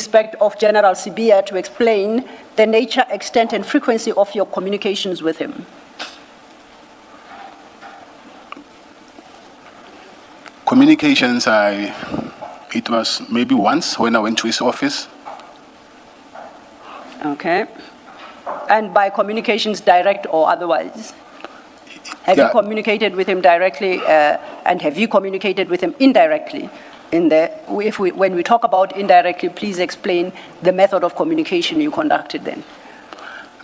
respect of General Sibiya to explain the nature, extent, and frequency of your communications with him? Communications, it was maybe once when I went to his office. Okay. And by communications, direct or otherwise? Have you communicated with him directly, and have you communicated with him indirectly? When we talk about indirectly, please explain the method of communication you conducted then.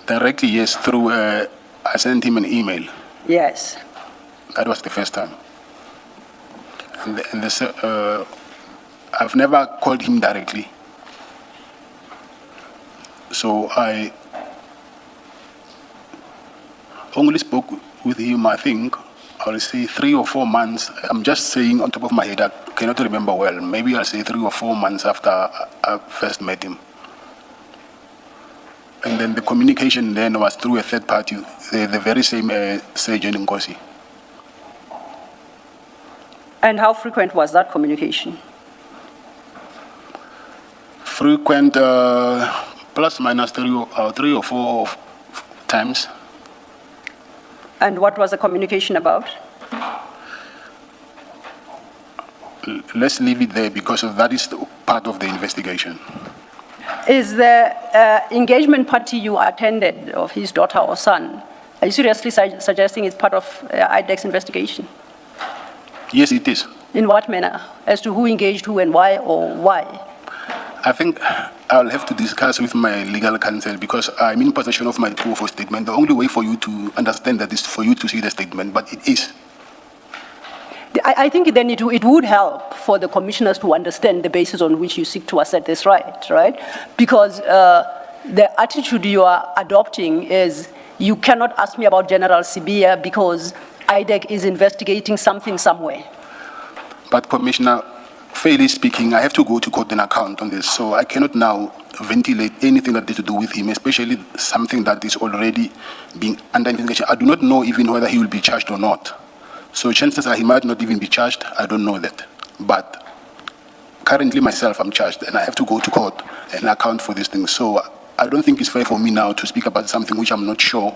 Directly, yes, through, I sent him an email. Yes. That was the first time. I've never called him directly. So I only spoke with him, I think, I'll say 3 or 4 months. I'm just saying on top of my head, I cannot remember well. Maybe I'll say 3 or 4 months after I first met him. And then the communication then was through a third party, the very same Sergeant Nkosi. And how frequent was that communication? Frequent, plus minus 3 or 4 times. And what was the communication about? Let's leave it there because that is part of the investigation. Is the engagement party you attended of his daughter or son, are you seriously suggesting it's part of IDEC's investigation? Yes, it is. In what manner? As to who engaged who and why, or why? I think I'll have to discuss with my legal counsel because I'm in possession of my proof of statement. The only way for you to understand that is for you to see the statement, but it is. I think then it would help for the commissioners to understand the basis on which you seek to assert this right? Because the attitude you are adopting is you cannot ask me about General Sibiya because IDEC is investigating something somewhere. But Commissioner, fairly speaking, I have to go to court and account on this, so I cannot now ventilate anything that has to do with him, especially something that is already being under investigation. I do not know even whether he will be charged or not. So chances are he might not even be charged. I don't know that. But currently myself, I'm charged, and I have to go to court and account for these things. So I don't think it's fair for me now to speak about something which I'm not sure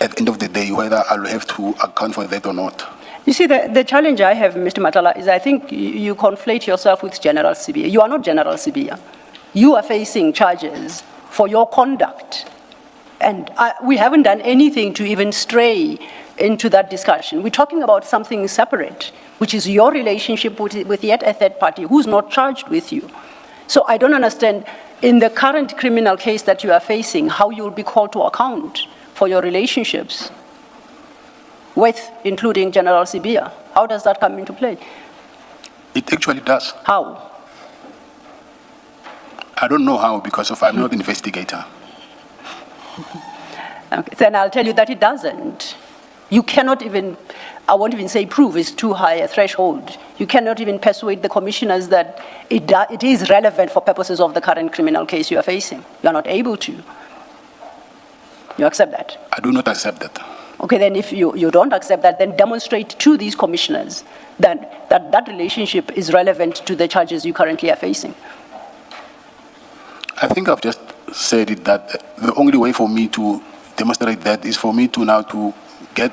at the end of the day whether I'll have to account for that or not. You see, the challenge I have, Mr. Matlala, is I think you conflate yourself with General Sibiya. You are not General Sibiya. You are facing charges for your conduct. And we haven't done anything to even stray into that discussion. We're talking about something separate, which is your relationship with yet a third party who's not charged with you. So I don't understand, in the current criminal case that you are facing, how you'll be called to account for your relationships with, including General Sibiya. How does that come into play? It actually does. How? I don't know how because I'm not an investigator. Okay, then I'll tell you that it doesn't. You cannot even, I won't even say prove, it's too high a threshold. You cannot even persuade the commissioners that it is relevant for purposes of the current criminal case you are facing. You are not able to. You accept that? I do not accept that. Okay, then if you don't accept that, then demonstrate to these commissioners that relationship is relevant to the charges you currently are facing. I think I've just said it, that the only way for me to demonstrate that is for me to now to get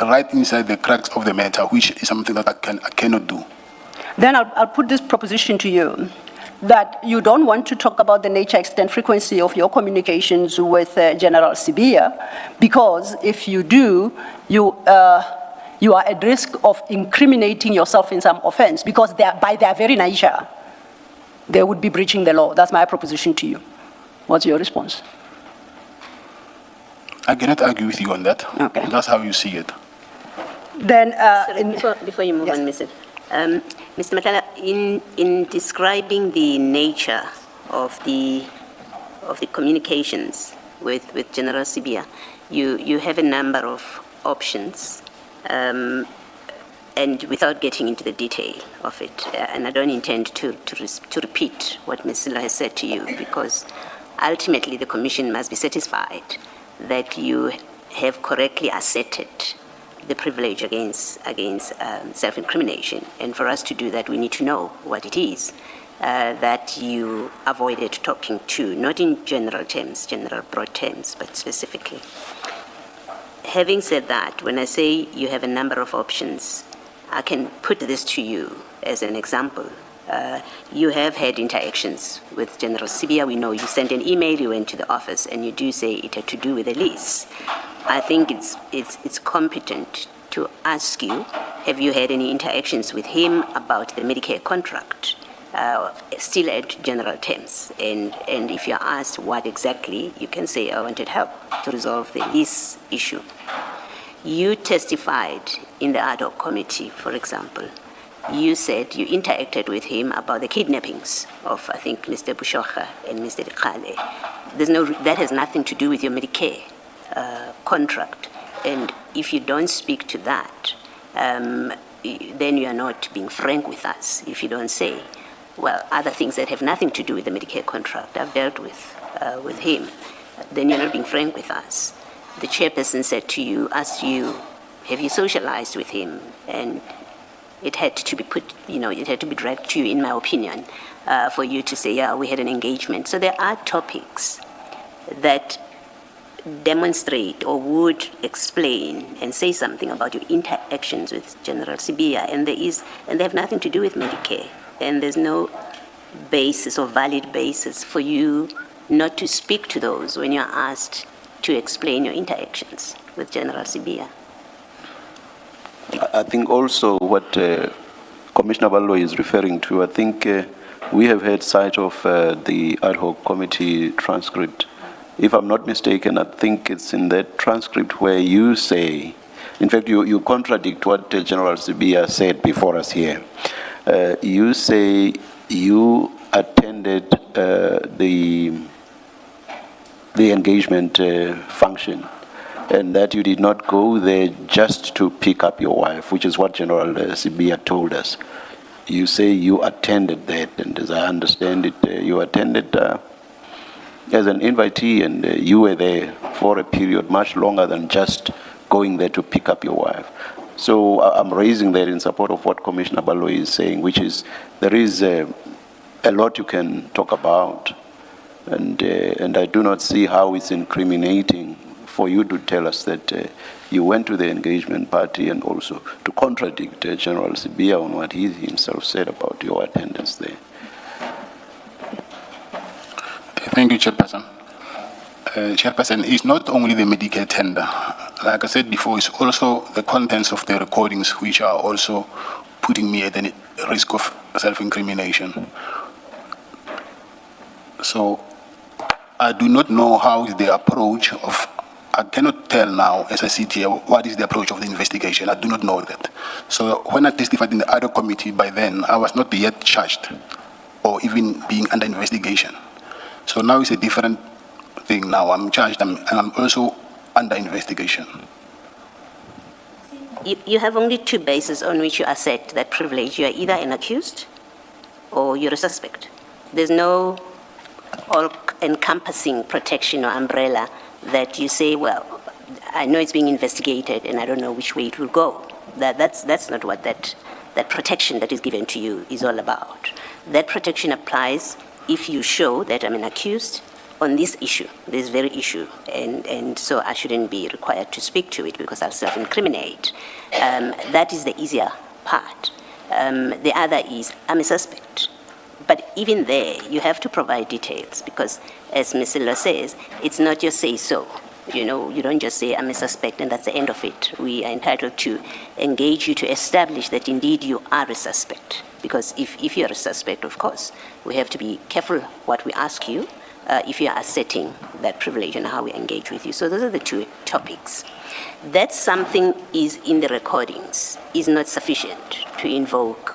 right inside the cracks of the matter, which is something that I cannot do. Then I'll put this proposition to you, that you don't want to talk about the nature, extent, frequency of your communications with General Sibiya, because if you do, you are at risk of incriminating yourself in some offense, because by their very nature, they would be breaching the law. That's my proposition to you. What's your response? I cannot argue with you on that. Okay. That's how you see it. Then, before you move on, Mr. Matlala, in describing the nature of the communications with General Sibiya, you have a number of options, and without getting into the detail of it, and I don't intend to repeat what Ms. Sello has said to you, because ultimately the Commission must be satisfied that you have correctly asserted the privilege against self-incrimination. And for us to do that, we need to know what it is. that you avoided talking to, not in general terms, general broad terms, but specifically. Having said that, when I say you have a number of options, I can put this to you as an example. You have had interactions with General Sibiya. We know you sent an email, you went to the office, and you do say it had to do with a lease. I think it's competent to ask you, have you had any interactions with him about the Medicare contract, still at general terms? And if you're asked what exactly, you can say, I wanted help to resolve the lease issue. You testified in the ad hoc committee, for example. You said you interacted with him about the kidnappings of, I think, Mr. Bushokha and Mr. Dikale. That has nothing to do with your Medicare contract. And if you don't speak to that, then you are not being frank with us. If you don't say, well, other things that have nothing to do with the Medicare contract I've dealt with him, then you're not being frank with us. The chairperson said to you, asked you, have you socialized with him? And it had to be put, it had to be dragged to you, in my opinion, for you to say, yeah, we had an engagement. So there are topics that demonstrate or would explain and say something about your interactions with General Sibiya, and they have nothing to do with Medicare. And there's no basis or valid basis for you not to speak to those when you're asked to explain your interactions with General Sibiya. I think also what Commissioner Ballo is referring to, I think we have had sight of the ad hoc committee transcript. If I'm not mistaken, I think it's in that transcript where you say, in fact, you contradict what General Sibiya said before us here. You say you attended the engagement function, and that you did not go there just to pick up your wife, which is what General Sibiya told us. You say you attended that, and as I understand it, you attended as an invitee, and you were there for a period much longer than just going there to pick up your wife. So I'm raising that in support of what Commissioner Ballo is saying, which is there is a lot you can talk about, and I do not see how it's incriminating for you to tell us that you went to the engagement party and also to contradict General Sibiya on what he himself said about your attendance there. Thank you, Chairperson. Chairperson, it's not only the Medicare tender. Like I said before, it's also the contents of the recordings which are also putting me at any risk of self-incrimination. So I do not know how is the approach of, I cannot tell now as I sit here what is the approach of the investigation. I do not know that. So when I testified in the other committee, by then I was not yet charged or even being under investigation. So now it's a different thing now. I'm charged and I'm also under investigation. You have only two bases on which you assert that privilege. You are either an accused or you're a suspect. There's no all-encompassing protection or umbrella that you say, well, I know it's being investigated and I don't know which way it will go. That's not what that protection that is given to you is all about. That protection applies if you show that I'm an accused on this issue, this very issue, and so I shouldn't be required to speak to it because I'll self-incriminate. That is the easier part. The other is I'm a suspect. But even there, you have to provide details because, as Ms. Sello says, it's not just say so. You don't just say I'm a suspect and that's the end of it. We are entitled to engage you to establish that indeed you are a suspect. Because if you're a suspect, of course, we have to be careful what we ask you if you are asserting that privilege and how we engage with you. So those are the two topics. That something is in the recordings is not sufficient to invoke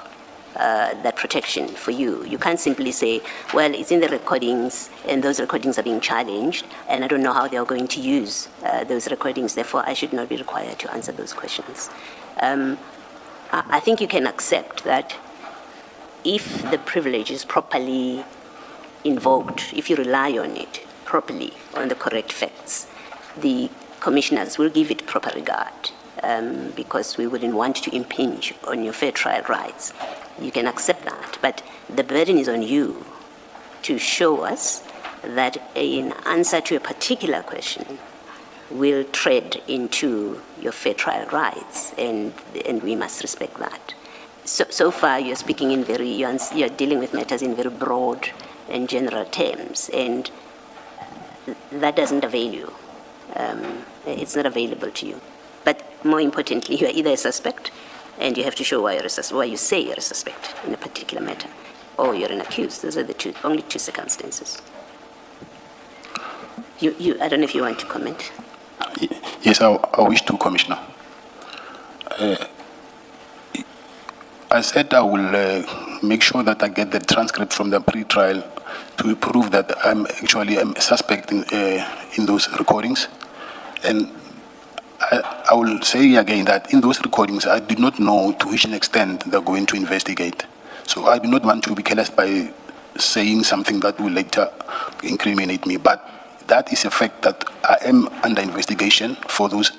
that protection for you. You can't simply say, well, it's in the recordings and those recordings are being challenged and I don't know how they are going to use those recordings, therefore I should not be required to answer those questions. I think you can accept that if the privilege is properly invoked, if you rely on it properly, on the correct facts, the commissioners will give it proper regard because we wouldn't want to impinge on your fair trial rights. You can accept that, but the burden is on you to show us that in answer to a particular question will tread into your fair trial rights, and we must respect that. So far, you're speaking in you're dealing with matters in very broad and general terms, and that doesn't avail you. It's not available to you. But more importantly, you are either a suspect, and you have to show why you say you're a suspect in a particular matter, or you're an accused. Those are the only two circumstances. I don't know if you want to comment. Yes, I wish to, Commissioner. I said I will make sure that I get the transcript from the pre-trial to prove that I'm actually a suspect in those recordings. And I will say again that in those recordings, I did not know to which extent they're going to investigate. So I do not want to be careless by saying something that will later incriminate me. But that is a fact that I am under investigation for those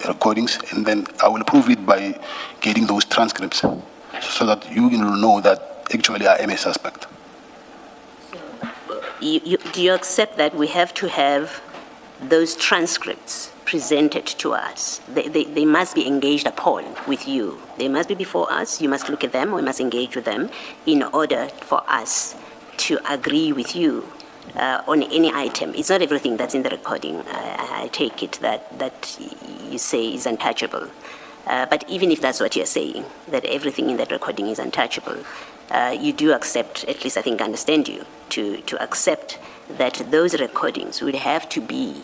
recordings, and then I will prove it by getting those transcripts so that you will know that actually I am a suspect. Do you accept that we have to have those transcripts presented to us? They must be engaged upon with you. They must be before us. You must look at them. We must engage with them in order for us to agree with you on any item. It's not everything that's in the recording. I take it that you say is untouchable. But even if that's what you're saying, that everything in that recording is untouchable, you do accept, at least I think I understand you, to accept that those recordings would have to be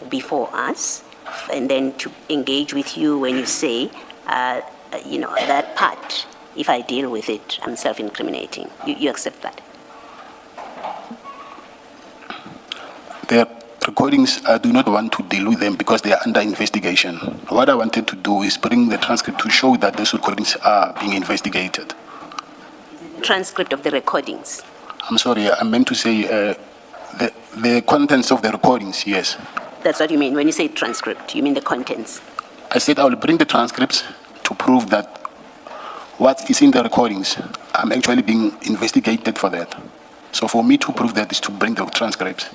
before us, and then to engage with you when you say, that part, if I deal with it, I'm self-incriminating. You accept that? The recordings, I do not want to deal with them because they are under investigation. What I wanted to do is bring the transcript to show that those recordings are being investigated. Transcript of the recordings? I'm sorry, I meant to say the contents of the recordings, yes. That's what you mean when you say transcript, you mean the contents? I said I will bring the transcripts to prove that what is in the recordings, I'm actually being investigated for that. So for me to prove that is to bring the transcripts.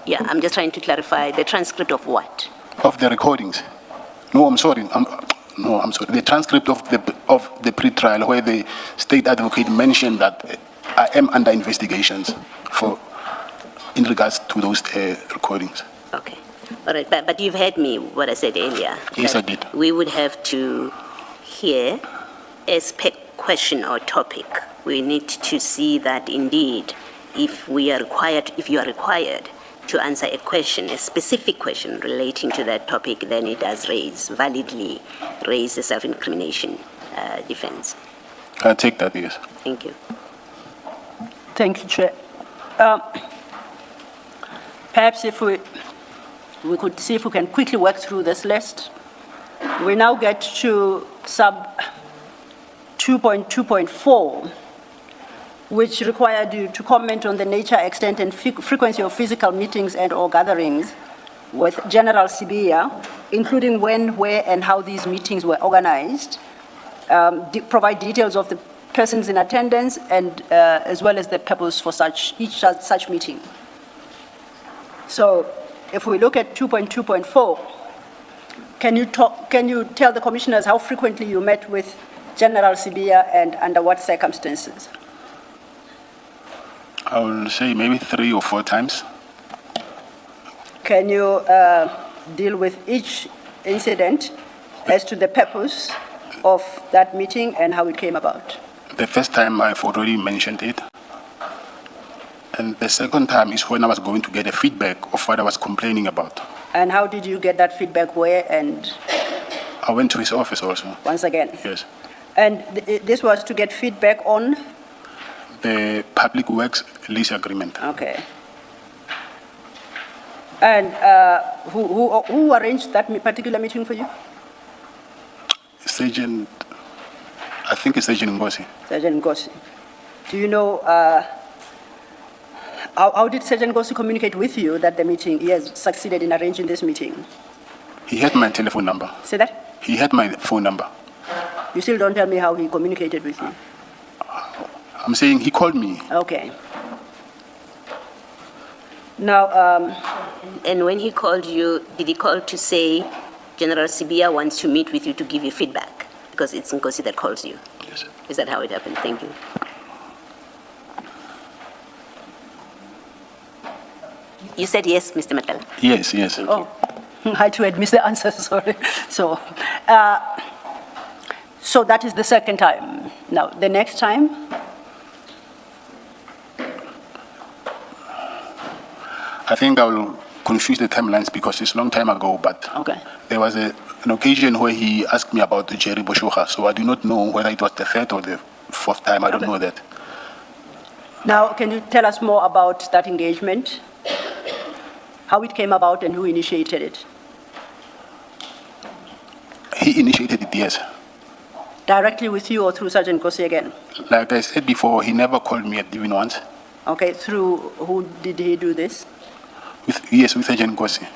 Yeah, I'm just trying to clarify the transcript of what? Of the recordings. No, I'm sorry. I'm sorry. The transcript of the pre-trial where the state advocate mentioned that I am under investigations in regards to those recordings. Okay. All right. But you've heard me, what I said earlier. Yes, I did. We would have to hear a question or topic. We need to see that indeed, if you are required to answer a question, a specific question relating to that topic, then it does validly raise the self-incrimination defense. I take that, yes. Thank you. Thank you, Chair. Perhaps if we could see if we can quickly work through this list. We now get to sub 2.2.4, which required you to comment on the nature, extent, and frequency of physical meetings and/or gatherings with General Sibiya, including when, where, and how these meetings were organized. Provide details of the persons in attendance, and as well as the purpose for each such meeting. So, if we look at 2.2.4, can you tell the commissioners how frequently you met with General Sibiya and under what circumstances? I will say maybe 3 or 4 times. Can you deal with each incident as to the purpose of that meeting and how it came about? The first time I've already mentioned it. And the second time is when I was going to get a feedback of what I was complaining about. And how did you get that feedback? Where and? I went to his office also. Once again? Yes. And this was to get feedback on? The public works lease agreement. Okay. And who arranged that particular meeting for you? Sergeant, I think it's Sergeant Ngosi. Sergeant Ngosi. Do you know, how did Sergeant Ngosi communicate with you that he has succeeded in arranging this meeting? He had my telephone number. Say that? He had my phone number. You still don't tell me how he communicated with you. I'm saying he called me. Okay. Now, And when he called you, did he call to say General Sibiya wants to meet with you to give you feedback? Because it's Nkosi that calls you. Yes. Is that how it happened? Thank you. You said yes, Mr. Matlala. Yes, yes. oh, I had to admit the answer, sorry. So that is the second time. Now, the next time? I think I will confuse the timelines because it's a long time ago, but Okay. there was an occasion where he asked me about the Jerry Boshoga, so I do not know whether it was the third or the fourth time. I don't know that. Now, can you tell us more about that engagement? How it came about and who initiated it? He initiated it, yes. Directly with you or through Sergeant Kosi again? Like I said before, he never called me even once. Okay, through who did he do this? Yes, with Agent Gosi.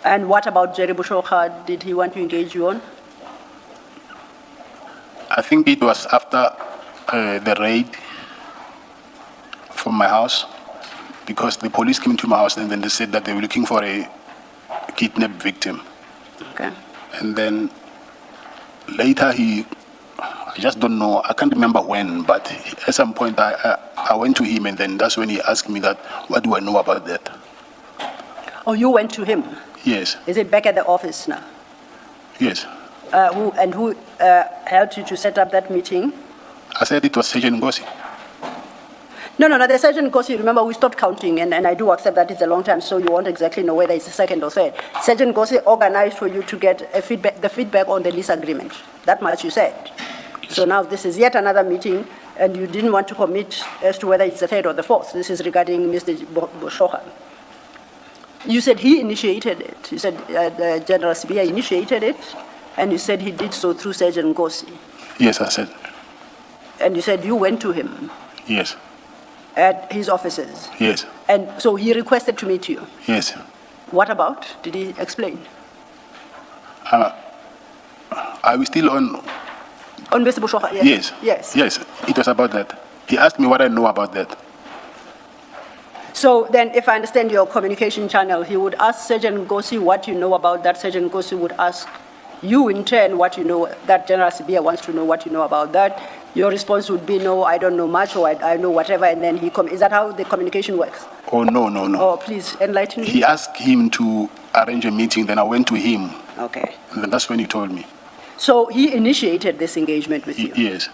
And what about Jerry Boshoga? Did he want to engage you on? I think it was after the raid from my house, because the police came to my house and then they said that they were looking for a kidnapped victim. Okay. And then later I just don't know, I can't remember when, but at some point I went to him and then that's when he asked me that, what do I know about that? Oh, you went to him? Yes, Is it back at the office now? yes. Who helped you to set up that meeting? I said it was Sergeant Gosi. No, the Sergeant Kosi, remember we stopped counting, and I do accept that it's a long time, so you won't exactly know whether it's the second or third. Sergeant Kosi organized for you to get the feedback on the lease agreement. That much you said. Yes. So now this is yet another meeting, and you didn't want to commit as to whether it's the third or the fourth. This is regarding Mr. Boshoga. You said he initiated it. You said General Sibiya initiated it, and you said he did so through Sergeant Kosi. Yes, I said, And you said you went to him yes, at his offices. yes, And so he requested to meet you. yes. What about? Did he explain? Are we still on? On Mr. Boshoga, yes? Yes. Yes. Yes, it was about that. He asked me what I know about that. So then, if I understand your communication channel, he would ask Sergeant Gosi what you know about that. Sergeant Gosi would ask you in turn what you know, that General Sibiya wants to know what you know about that. Your response would be, no, I don't know much, or I know whatever, and then is that how the communication works? Oh, no, no, no. Oh, please enlighten me. He asked him to arrange a meeting, then I went to him, Okay. and then that's when he told me. So he initiated this engagement with you. Yes.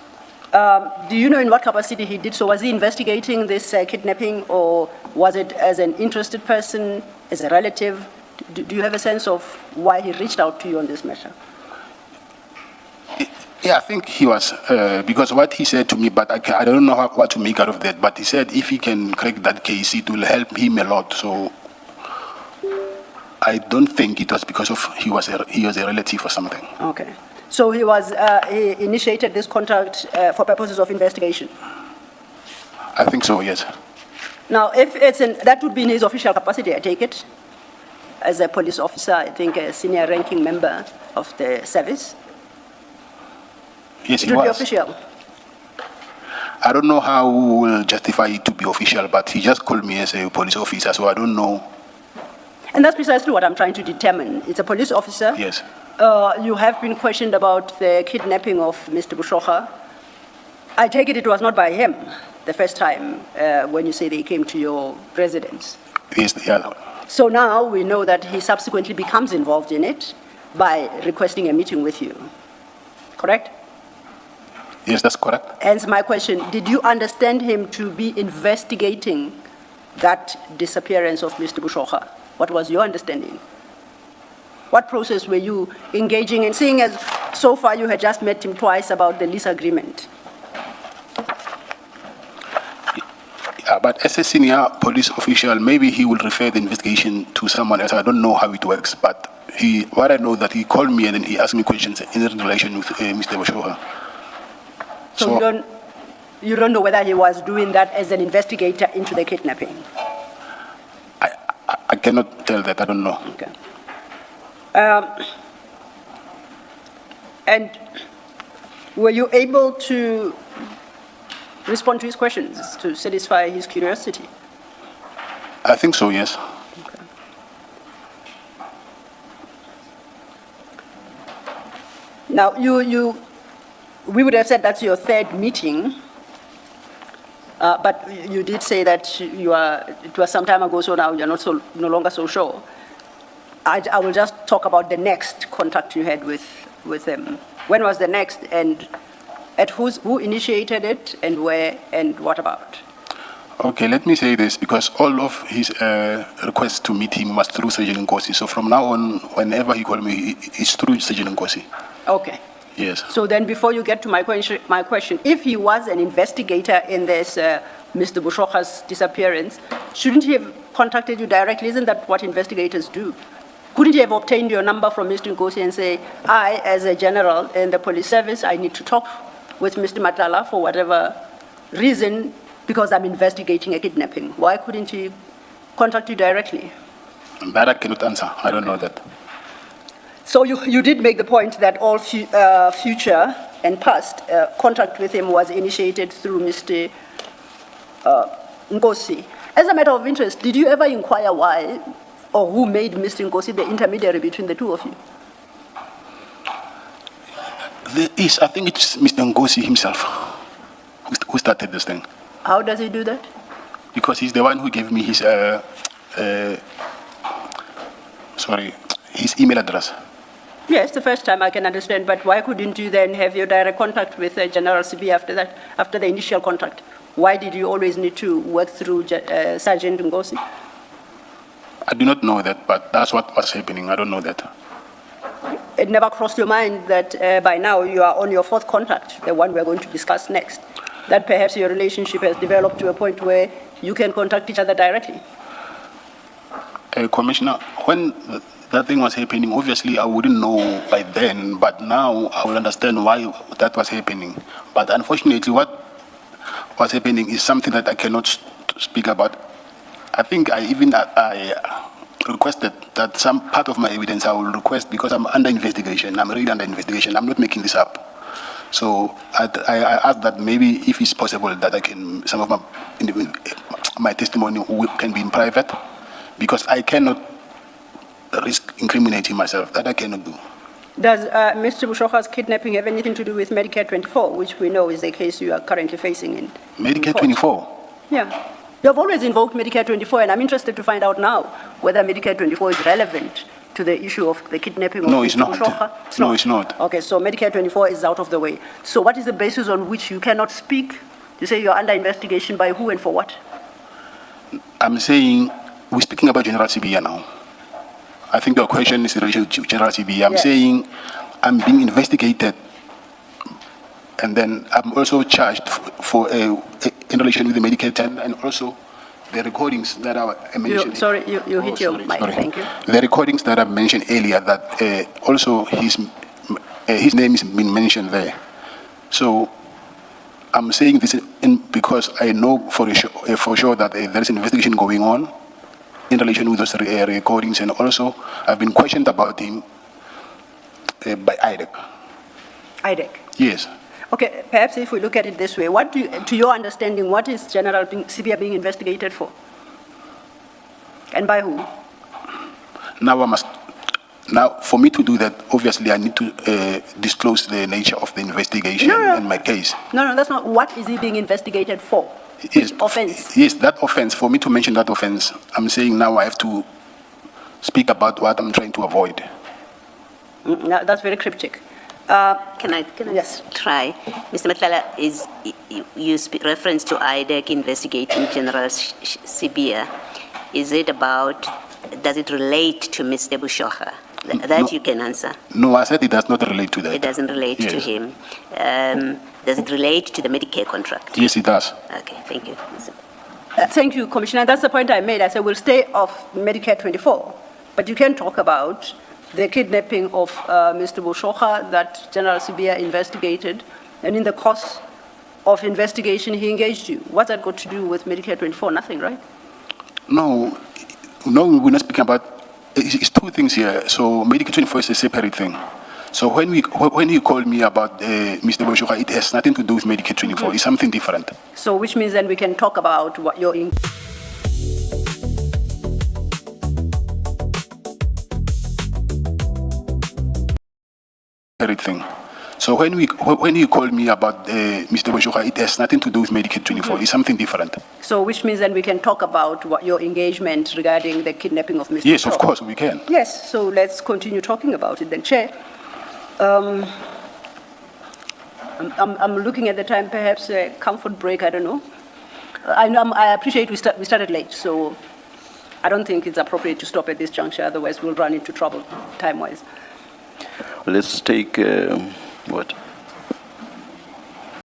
Do you know in what capacity he did so? Was he investigating this kidnapping, or was it as an interested person, as a relative? Do you have a sense of why he reached out to you on this matter? Yeah, I think he was, because what he said to me, but I don't know what to make out of that, but he said if he can crack that case, it will help him a lot. So I don't think it was because of he was a relative or something. Okay. So he initiated this contact for purposes of investigation. I think so, yes. Now, if that would be in his official capacity, I take it, as a police officer, I think a senior ranking member of the service. Yes, It he would be was. official. I don't know how we will justify it to be official, but he just called me as a police officer, so I don't know. And that's precisely what I'm trying to determine. It's a police officer. Yes. You have been questioned about the kidnapping of Mr. Boshoga. I take it was not by him the first time when you say they came to your residence. Yes, yeah. So now we know that he subsequently becomes involved in it by requesting a meeting with you. Correct? Yes, that's correct. Hence my question, did you understand him to be investigating that disappearance of Mr. Boshoga? What was your understanding? What process were you engaging in, seeing as so far you had just met him twice about the lease agreement? Yeah, but as a senior police official, maybe he will refer the investigation to someone else. I don't know how it works, but what I know that he called me and then he asked me questions in relation with Mr. Boshoga. So you don't know whether he was doing that as an investigator into the kidnapping? I cannot tell that. I don't know. Okay. And were you able to respond to his questions to satisfy his curiosity? I think so, yes. Now, we would have said that's your third meeting, but you did say that it was some time ago, so now you're no longer so sure. I will just talk about the next contact you had with him. When was the next, and who initiated it, and where, and what about? Okay, let me say this, because all of his requests to meet him was through Sergeant Nkosi. So from now on, whenever he called me, it's through Sergeant Nkosi. Okay. Yes. So then before you get to my question, if he was an investigator in this Mr. Bushokha's disappearance, shouldn't he have contacted you directly? Isn't that what investigators do? Couldn't he have obtained your number from Mr. Nkosi and say, I, as a general in the police service, I need to talk with Mr. Matlala for whatever reason, because I'm investigating a kidnapping? Why couldn't he contact you directly? That I cannot answer. I don't know that. So you did make the point that all future and past contact with him was initiated through Mr. Nkosi. As a matter of interest, did you ever inquire why or who made Mr. Nkosi the intermediary between the two of you? I think it's Mr. Nkosi himself who started this thing. How does he do that? Because he's the one who gave me his email address. Yes, the first time I can understand, but why couldn't you then have your direct contact with General Sibiya after that, after the initial contact? Why did you always need to work through Sergeant Nkosi? I do not know that, but that's what was happening. I don't know that. It never crossed your mind that by now you are on your fourth contact, the one we're going to discuss next, that perhaps your relationship has developed to a point where you can contact each other directly? Commissioner, when that thing was happening, obviously I wouldn't know by then, but now I will understand why that was happening. But unfortunately, what was happening is something that I cannot speak about. I think I requested that some part of my evidence I will request, because I'm under investigation. I'm really under investigation. I'm not making this up. So I asked that maybe if it's possible that I can, some of my testimony can be in private, because I cannot risk incriminating myself. That I cannot do. Does Mr. Bushokha's kidnapping have anything to do with Medicare 24, which we know is the case you are currently facing in Medicare 24? Yeah. You have always invoked Medicare 24, and I'm interested to find out now whether Medicare 24 is relevant to the issue of the kidnapping of Mr. Bushokha. No, it's not. Okay, so Medicare 24 is out of the way. So what is the basis on which you cannot speak? You say you're under investigation by who and for what? I'm saying, we're speaking about General Sibiya now. I think your question is in relation to General Sibiya. I'm saying I'm being investigated, and then I'm also charged for in relation with the Medicare 10, and also the recordings that I mentioned. You hit your mic. Sorry. Thank you. The recordings that I mentioned earlier, that also his name is being mentioned there. So I'm saying this because I know for sure that there is an investigation going on in relation with those recordings, and also I've been questioned about him by IDEC. IDEC? Yes. Okay, perhaps if we look at it this way, to your understanding, what is General Sibiya being investigated for? And by who? Now, for me to do that, obviously I need to disclose the nature of the investigation and my case. No, that's not. What is he being investigated for? Yes, offense? Yes, that offense. For me to mention that offense, I'm saying now I have to speak about what I'm trying to avoid. No, that's very cryptic. Can I yes. try? Mr. Matlala, you reference to IDEC investigating General Sibiya. Is it about, does it relate to Mr. Bushokha? That no, you can answer. No, I said it does not relate to that. It doesn't relate to him. Does it relate to the Medicare contract? Yes, it does. Okay, thank you. Thank you, Commissioner. That's the point I made. I said we'll stay off Medicare 24, but you can talk about the kidnapping of Mr. Bushokha that General Sibiya investigated, and in the course of investigation he engaged you. What's that got to do with Medicare 24? Nothing, right? No, we're not speaking about it's two things here. So Medicare 24 is a separate thing. So when you call me about Mr. Boshoka, it has nothing to do with Medicare 24. It's something different. So which means then we can talk about what your Separate thing. So when you call me about Mr. Boshoka, it has nothing to do with Medicare 24. It's something different. So which means then we can talk about what your engagement regarding the kidnapping of Mr. Yes, of Boshoka. course we can. Yes, so let's continue talking about it then. Chair, I'm looking at the time, perhaps a comfort break, I don't know. I appreciate we started late, so I don't think it's appropriate to stop at this juncture, otherwise we'll run into trouble time-wise. Let's take, what?